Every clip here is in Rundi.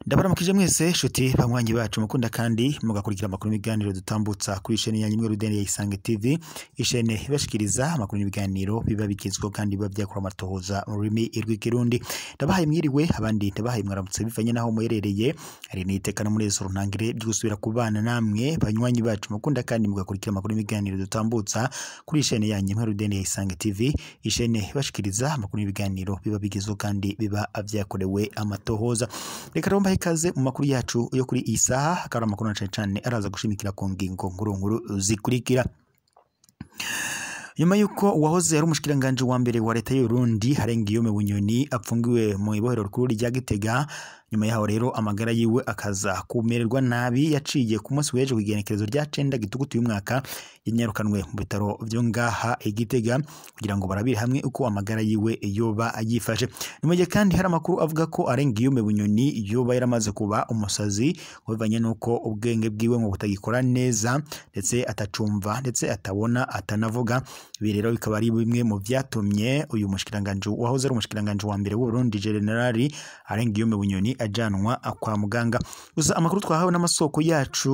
Ndabaramukije mwese shuti banywanyi bacu mukunda kandi mugakurikira amakuru n'ibiganiro dutambutsa kuri ishene ya nyimwe Rudende ya Isange TV, ishene ibashikiriza amakuru n'ibiganiro biba bigezweho kandi biba byakora amatohoza mu rurimi rw'ikirundi. Ndabahaye mwiriwe abandi ndabahaye mwaramutse bivanye naho muherereye, ari nitekana muri zo runtangire byo gusubira kubana namwe banywanyi bacu mukunda kandi mugakurikira amakuru n'ibiganiro dutambutsa kuri ishene ya nyimwe Rudende ya Isange TV, ishene ibashikiriza amakuru n'ibiganiro biba bigezweho kandi biba byakorewe amatohoza. Reka romba ikaze mu makuru yacu yo kuri isaha, akaba amakuru cyane araza gushimikira ku ngingo nkuru zikurikira. Nyuma yuko uwahoze ari umushikiranganje wa mbere wa leta y'u Burundi Arengiyome Bunyoni apfungiwe mu ibohero rikuru rya Gitega, nyuma yaho rero amagara yiwe akaza kumererwa nabi, yaciye ku munsi w'ejo kugenekerezo rya 9 gitugutu uyu mwaka yanyarukanwe mu bitaro byo ngaha Gitega kugira ngo barabire hamwe uko amagara yiwe yoba yifashe. Nyuma kandi hari amakuru avuga ko Arengiyome Bunyoni yoba yaramaze kuba umusazi bivanye nuko ubwenge bwiwe ngo butagikora neza, ndetse atacumva ndetse atabona atanavuga. Ibi rero bikaba ari bimwe mu byatumye uyu mushikiranganje wahoze ari umushikiranganje wa mbere w'u Burundi General Arengiyome Bunyoni ajanwa kwa muganga. Gusa amakuru twahawe n'amasoko yacu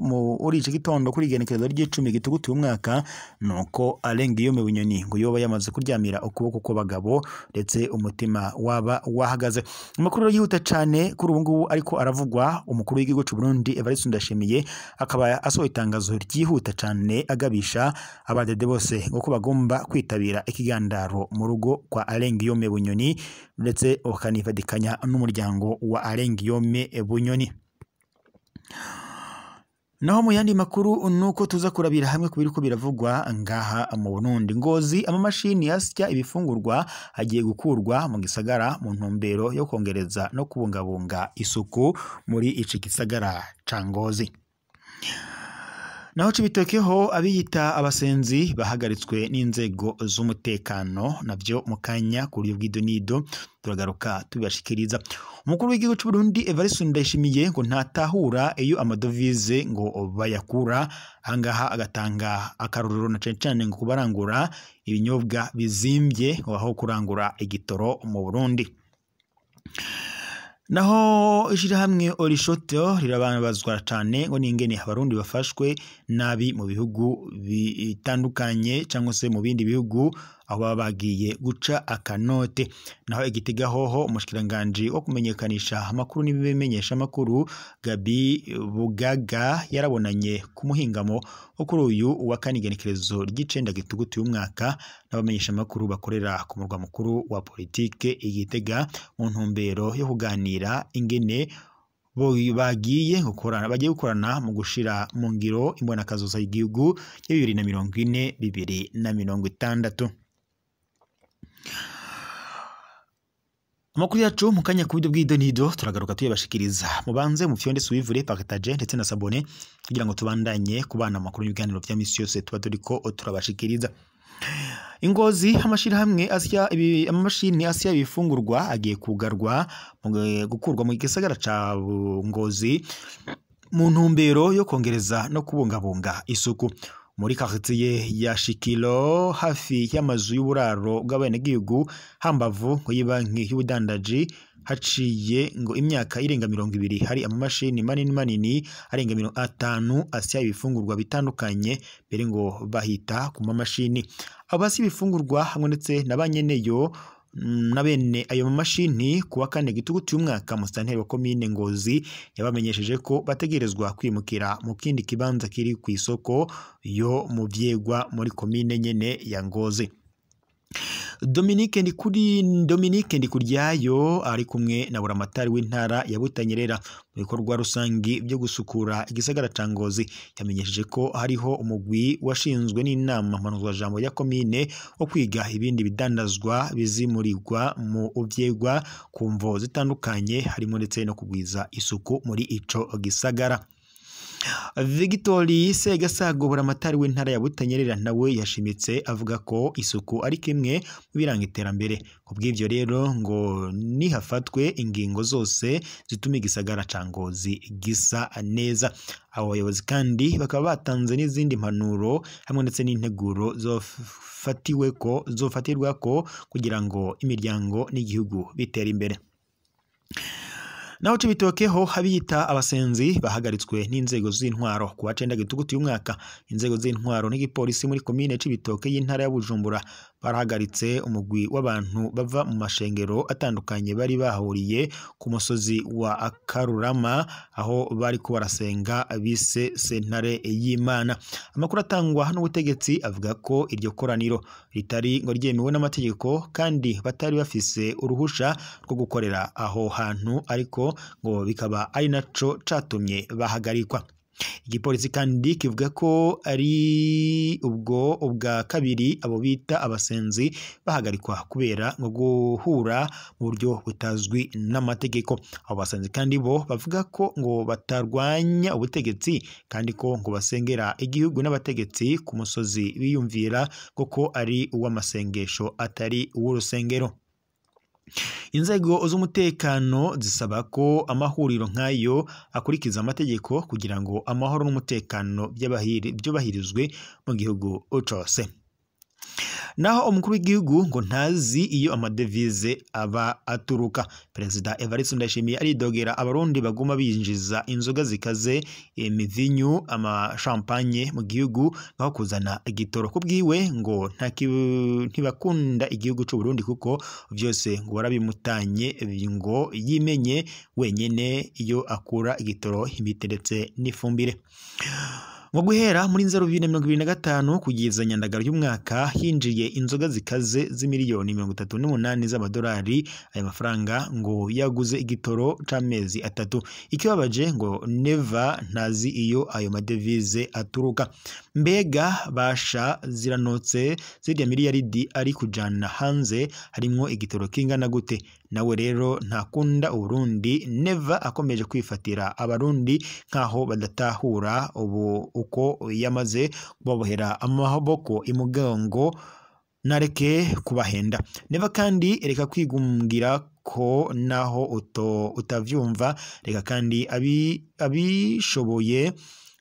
muri iki gitondo kuri genekerezo ry'icumi gitugutu uyu mwaka nuko Arengiyome Bunyoni ngo yoba yamaze kuryamira ukuboko kw'abagabo ndetse umutima waba wahagaze. Amakuru rero yihuta cyane kuri ubu ngubu ariko aravugwa, umukuru w'igihugu cy'u Burundi Evariste Ndayishimiye akaba asohoye itangazo ryihuta cyane agabisha abadede bose uko bagomba kwitabira ikigandaro mu rugo kwa Arengiyome Bunyoni, ndetse bakanifadikanya n'umuryango wa Arengiyome Bunyoni. Naho mu yandi makuru nuko tuza kurabira hamwe kubiriko biravugwa ngaha mu Burundi. Ngozi amamashini asya ibifungurwa agiye gukurwa mu gisagara mu ntumbero yo kongereza no kubungabunga isuku muri ici gisagara ca Ngozi. Naho cibitokeho abiyita abasenzi bahagaritswe n'inzego z'umutekano, navyo mukanya kuri ubwidonido turagaruka tubashikiriza. Umukuru w'igihugu cy'u Burundi Evariste Ndayishimiye ngo ntatahura iyo amadovize ngo bayakura, ahangaha agatanga akaruriro na cyane ngo kubarangura ibinyobwa bizimbye ngo aho kurangura igitoro mu Burundi. Naho ishirahamwe Orishoto rirabazwa cyane ngo ningene abarundi bafashwe nabi mu bihugu bitandukanye cyangwa se mu bindi bihugu aho bagiye guca akanote. Naho Igitega hoho umushikiranganje wo kumenyekanisha amakuru n'ibimenyesha amakuru Gabi Bugaga yarabonanye ku muhingamo kuri uyu wa kane genekerezo ry'icenda gitugutu uyu mwaka n'abamenyesha amakuru bakorera ku murwa mukuru wa politike Igitega mu ntumbero yo kuganira ingene bagiye gukorana mu gushira mu ngiro imbonakazoza y'igihugu ya 2040-2060. Amakuru yacu mukanya kubido bw'idonido turagaruka tuyabashikiriza. Mubanze mu fyonde suivre partage ndetse na sabone kugira ngo tubandanye kubana amakuru y'ibiganiro bya misi yose tuba turiko turabashikiriza. Ingozi amashirahamwe asya amamashini asya ibifungurwa agiye kugarwa gukurwa mu gisagara ca Ngozi mu ntumbero yo kongereza no kubungabunga isuku. Muri quartier ya Shikilo hafi y'amazu y'uburaro bw'abenegihugu hambavu ngo yibanki y'ubudandaji haciye ngo imyaka irenga 200 hari amamashini manini arenga 50 asya ibifungurwa bitandukanye bere ngo bahita ku mamashini. Abasi ibifungurwa hamwe ndetse nabanyeneyo na bene ayo mamashini kuwa kane gitugutu y'umwaka musanteri wa komine Ngozi yabamenyesheje ko bategerezwa kwimukira mu kindi kibanza kiri ku isoko yo mu Vyegwa muri komine nyene ya Ngozi. Dominique Ndikuryayo ari kumwe na buramatari w'intara ya Butanyerera mu bikorwa rusangi byo gusukura igisagara ca Ngozi yamenyesheje ko hariho umugwi washinzwe n'inama mpanuzwa jambo ya komine wo kwiga ibindi bidandazwa bizimurirwa mu Vyegwa ku mvo zitandukanye harimo ndetse no kugwiza isuku muri ico gisagara. Victory Segasago buramatari w'intara ya Butanyerera nawe yashimitse avuga ko isuku ari kimwe mu biranga iterambere. Kubw'ivyo rero ngo nihafatwe ingingo zose zituma igisagara ca Ngozi gisa neza. Abo bayobozi kandi bakaba batanze n'izindi mpanuro hamwe ndetse n'integuro zofatirwako kugira ngo imiryango n'igihugu bitera imbere. Naho Cibitokeho habita abasenzi bahagaritswe n'inzego z'intwaro kuwa 9 Gitugutu y'umwaka. Inzego z'intwaro n'igipolisi muri komine Cibitoke y'intara ya Bujumbura barahagaritse umugwi w'abantu bava mu mashengero atandukanye bari bahuriye ku musozi wa Akarurama aho bari ko barasenga bise sentare y'Imana. Amakuru atangwa n'ubutegetsi avuga ko iryo koraniro ritari ngo ryemewe n'amategeko kandi batari bafise uruhusha rwo gukorera aho hantu, ariko ngo bikaba ari naco catumye bahagarikwa. Igipolisi kandi kivuga ko ari ubwa kabiri abo bita abasenzi bahagarikwa kubera ngo guhura mu buryo butazwi n'amategeko. Abo basenzi kandi bo bavuga ko ngo batarwanya ubutegetsi kandi ko ngo basengera igihugu n'abategetsi ku musozi biyumvira ko ari uw'amasengesho atari uw'urusengero. Inzego z'umutekano zisaba ko amahuriro nk'ayo akurikiza amategeko kugira ngo amahoro n'umutekano byubahirizwe mu gihugu cose. Naho umukuru w'igihugu ngo ntazi iyo amadevize aba aturuka. Perezida Evariste Ndayishimiye aridogera abarundi baguma binjiza inzoga zikaze, imivinyu, champagne mu gihugu ngaho kuzana igitoro. Kubwiwe ngo ntibakunda igihugu cy'u Burundi kuko byose ngo barabimutanye ngo yimenye wenyene iyo akura igitoro, imiti ndetse n'ifumbire. Ngo guhera muri 2025 kugeza Nyandagaro y'umwaka hinjiye inzoga zikaze z'imiliyoni 38 z'amadolari. Aya mafaranga ngo yaguze igitoro c'amezi 3. Ikibabaje ngo Neva ntazi iyo ayo madevize aturuka. Mbega basha ziranotse zirya miliyaridi ari kujana hanze harimwo igitoro kingana gute? Nawe rero ntakunda Uburundi. Neva akomeje kwifatira abarundi nkaho badatahura uko yamaze kubabohera amaboko imugongo nareke kubahenda. Neva kandi reka kwigumbira ko naho utavyumva, reka kandi abishoboye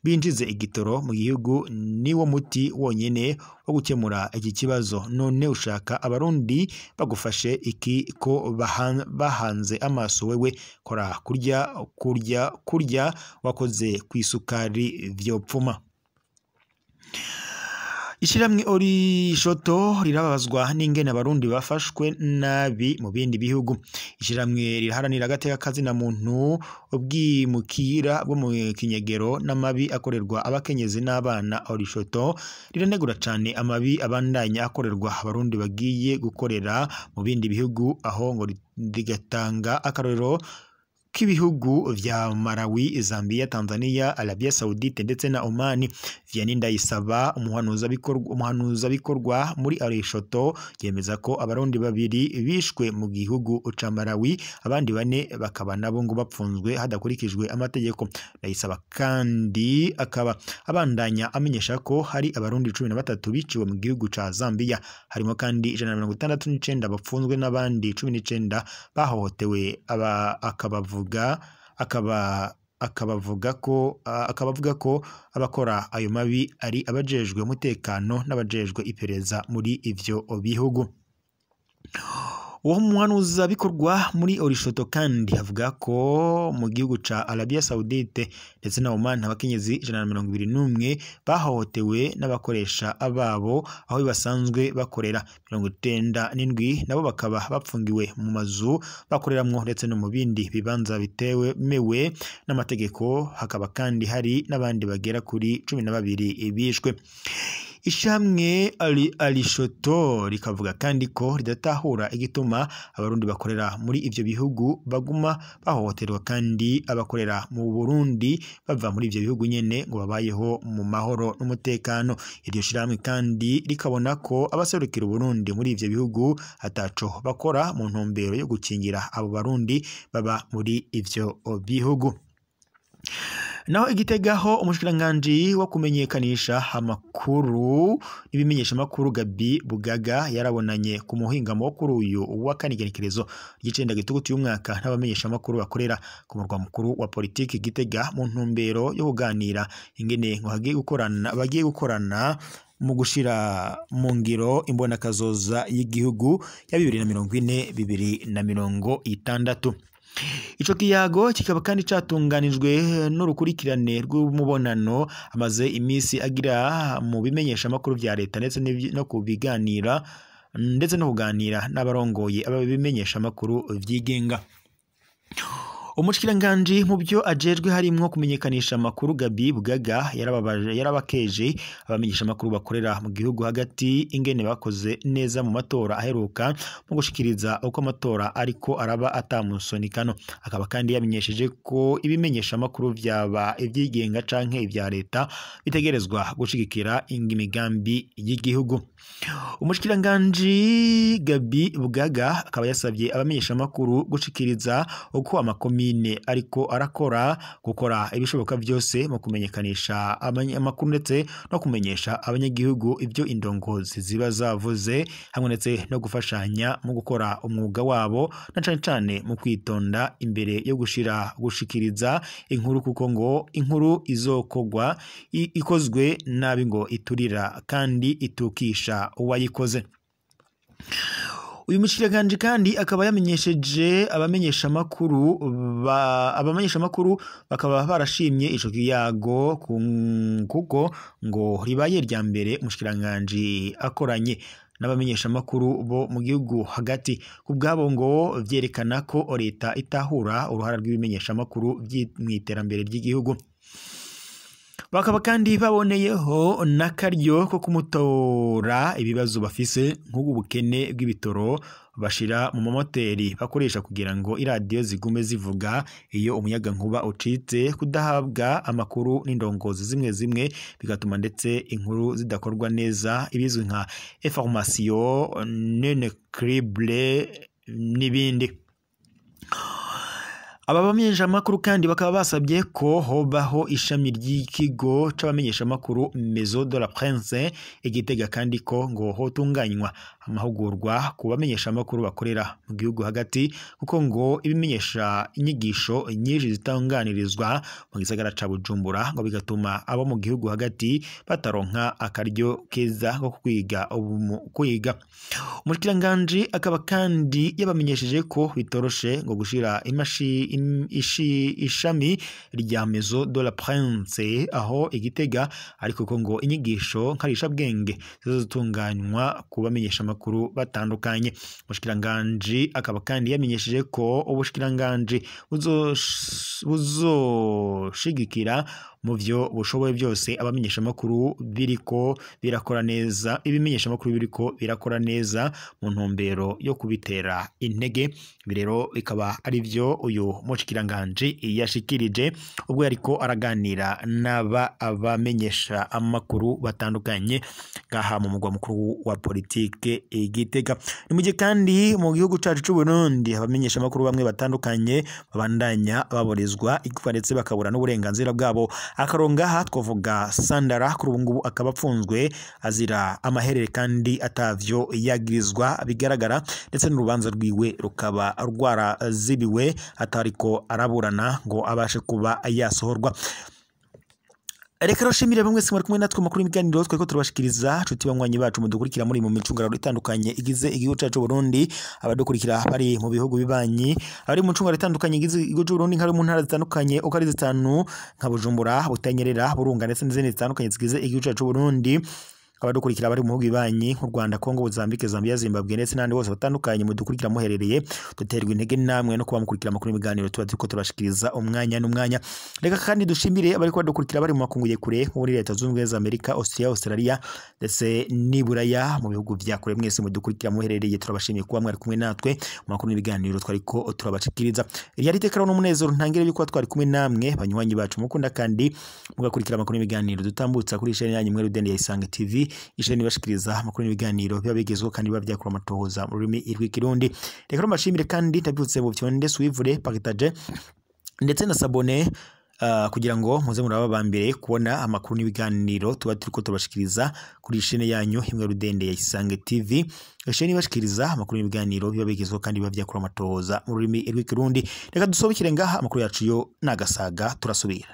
binjize igitoro mu gihugu niwo muti wonyene wo gukemura iki kibazo. None ushaka abarundi bagufashe iki ko bahanze amaso wewe? Kora kurya wakoze kwisukari vyopfuma. Ishiramwe Orishoto rirababazwa n'ingene abarundi bafashwe nabi mu bindi bihugu. Ishiramwe riharanira agateka kazina muntu ubwimukira bwo mu kinyegero n'amabi akorerwa abakenyezi n'abana. Orishoto riranegura cyane amabi abandanya akorerwa abarundi bagiye gukorera mu bindi bihugu, aho ngo rigatanga akarorero k'ibihugu vya Malawi, Zambia, Tanzania, Arabia Saudite ndetse na Oman. Vianney Ndayisaba umuhanuza bikorwa muri Orishoto yemeza ko abarundi babiri bishwe mu gihugu ca Malawi, abandi 4 bakaba nabo ngo bapfunzwe hadakurikijwe amategeko. Ndayisaba kandi akaba abandanya amenyesha ko hari abarundi 13 biciwe mu gihugu ca Zambia, harimo kandi 169 bapfunzwe n'abandi 19 bahohotewe. Akabavuga ko abakora ayo mabi ari abajejwe umutekano n'abajejwe iperereza muri ivyo bihugu. Uwo muhanuza bikorwa muri Orishoto kandi avuga ko mu gihugu ca Arabia Saudite ndetse na Oman abakenyezi 121 bahohotewe n'abakoresha ababo aho basanzwe bakorera. 97 nabo bakaba bapfungiwe mu mazu bakoreramwo ndetse no mu bindi bibanza bitemewe n'amategeko. Hakaba kandi hari n'abandi bagera kuri 12 bishwe. Ishamwe Orishoto rikavuga kandi ko ridatahura igituma abarundi bakorera muri ivyo bihugu baguma bahohoterwa kandi abakorera mu Burundi bava muri ivyo bihugu nyene ngo babayeho mu mahoro n'umutekano. Iryo shiramwe kandi rikabona ko abaserukira Burundi muri ivyo bihugu ataco bakora mu ntumbero yo gukingira abo barundi baba muri ivyo bihugu. Naho igitegaho umushikiranganji wo kumenyekanisha amakuru ibimenyesha makuru Gabi Bugaga yarabonanye ku muhingamo kuri uyu wa kanigenekerezo y'icenda gitugutu y'umwaka n'abamenyesha makuru bakorera ku murwa mukuru wa politiki Gitega mu ntumbero yo kuganira ingene ngo bagiye gukorana mu gushira mu ngiro imbona kazoza y'igihugu ya 2040 2060. Ico kiyago kikaba kandi catunganijwe n'urukurikirane rw'umubonano amaze imisi agira mu bimenyesha makuru vya leta ndetse no kubiganira ndetse no kuganira n'abarongoye aba bimenyesha makuru vyigenga. Umushikiranganji mu byo ajejwe harimwo kumenyekanisha amakuru Gabi Bugaga yarabakeje abamenyesha amakuru bakorera mu gihugu hagati ingene bakoze neza mu matora aheruka mu gushikiriza uko amatora ariko araba atamusonikano. Akaba kandi yamenyesheje ko ibimenyesha amakuru vyaba ivyigenga canke ivya leta bitegerezwa gushigikira imigambi y'igihugu. Umushikiranganji Gabi Bugaga akaba yasabye abamenyesha amakuru gushikiriza uko amakomi ariko arakora gukora ibishoboka byose mu kumenyekanisha amakuru ndetse no kumenyesha abanyagihugu ibyo indongozi ziba zavuze hamwe ndetse no gufashanya mu gukora umwuga wabo na cyane cyane mu kwitonda imbere yo gushikiriza inkuru kuko ngo inkuru izokogwa ikozwe nabi ngo iturira kandi itukisha uwayikoze. Uyu mushikiranganje kandi akaba yamenyesheje abamenyesha makuru bakaba barashimye ico kiyago kuko ngo ribaye rya mbere mushikiranganje akoranye n'abamenyesha makuru bo mu gihugu hagati. Kubwabo ngo vyerekana ko leta itahura uruhara rw'ibimenyesha makuru mw'iterambere ry'igihugu. Bakaba kandi baboneyeho n'akaryo ko kumutora ibibazo bafise nk'ubukene bw'ibitoro bashira mu mamoteri bakoresha kugira ngo iradiyo zigume zivuga iyo umuyaga nkuba ucitse, kudahabwa amakuru n'indongozi zimwe bigatuma ndetse inkuru zidakorwa neza ibizwi nka information non crédible n'ibindi. Aba bamenyesha makuru kandi bakaba basabye ko hobaho ishami ry'ikigo c'abamenyesha makuru Maison de la Presse Igitega kandi ko ngo hotunganywa amahugurwa ku bamenyesha makuru bakorera mu gihugu hagati kuko ngo ibimenyesha inyigisho nyinshi zitanganirizwa mu gisagara ca Bujumbura ngo bigatuma abo mu gihugu hagati bataronka akaryo keza ko kwiga. Umushikiranganje akaba kandi yabamenyesheje ko bitoroshe ngo gushira ishami rya Maison de la Presse aho Igitega ariko ko ngo inyigisho nkarisha bwenge zizotunganywa ku bamenyesha makuru batandukanye. Umushikiranganje akaba kandi yamenyesheje ko ubushikiranganje buzoshigikira mu byo bushoboye byose abamenyesha makuru biriko birakora neza, ibimenyesha makuru biriko birakora neza mu ntumbero yo kubitera intege. Birero bikaba ari byo uyu mushikiranganje yashikirije ubwo yariko araganira abamenyesha amakuru batandukanye gaha mu mugwa mukuru wa politike Igitega. Ni mu gihe kandi mu gihugu cacu c'u Burundi abamenyesha amakuru bamwe batandukanye babandanya baborezwa ikufa ndetse bakabura n'uburenganzira bwabo. Akaronga twavuga Sandara kuri ubu ngubu akaba apfunzwe azira amaherere kandi atavyo yagirizwa bigaragara ndetse n'urubanza rwiwe rukaba rwarazibiwe atariko araburana ngo abashe kuba yasohorwa. Reka roshimire bamwe mwese kumwe natwe makuru y'imiganiro tweko turabashikiriza nshuti banywanyi bacu mudukurikira muri mu micungararo itandukanye igize igihugu cacu Burundi, abadukurikira bari mu bihugu bibanyi, abari mu micungararo itandukanye igize igihugu c'u Burundi nkari mu ntara zitandukanye uko ari zitanu nka Bujumbura, Butanyerera, Burunga ndetse n'izindi zitandukanye zigize igihugu cacu Burundi. Abadukurikira bari mu bihugu bibanyi nk'u Rwanda, Kongo, Mozambique, Zambia, Zimbabwe ndetse n'andi bose batandukanye mudukurikira muherereye, duterwa intege namwe no kuba mukurikira makuru y'imiganiro tuba turiko turashikiriza umwanya n'umwanya. Reka kandi dushimire abari ko badukurikira bari mu makungu kure muri Leta Zunze Ubumwe za Amerika, Austria, Australia ndetse n'Iburaya mu bihugu vya kure. Mwese mudukurikira muherereye turabashimiye kuba mwari kumwe natwe mu makuru y'imiganiro twariko turabashikiriza. Yari tekero n'umunezero ntangire yuko twari kumwe namwe banywanyi bacu mukunda kandi mugakurikira makuru y'imiganiro dutambutsa kuri chaîne yanyu mwe Rudende ya Isange TV. Isheni bashikiriza makuru n'ibiganiro biba bigezweho kandi bavyakura amatohoza mu rurimi rw'ikirundi. Reka mbashimire kandi ndabutse mu byonde suivre partage ndetse na sabone kugira ngo muze muraba bambere kubona amakuru n'ibiganiro tuba turiko tubashikiriza kuri chaîne yanyu imwe rudende ya Isange TV. Chaîne ibashikiriza amakuru n'ibiganiro biba bigezweho kandi biba vyakura amatoza mu rurimi rw'ikirundi. Reka dusobekire ngaha amakuru yacu yo nagasaga turasubira.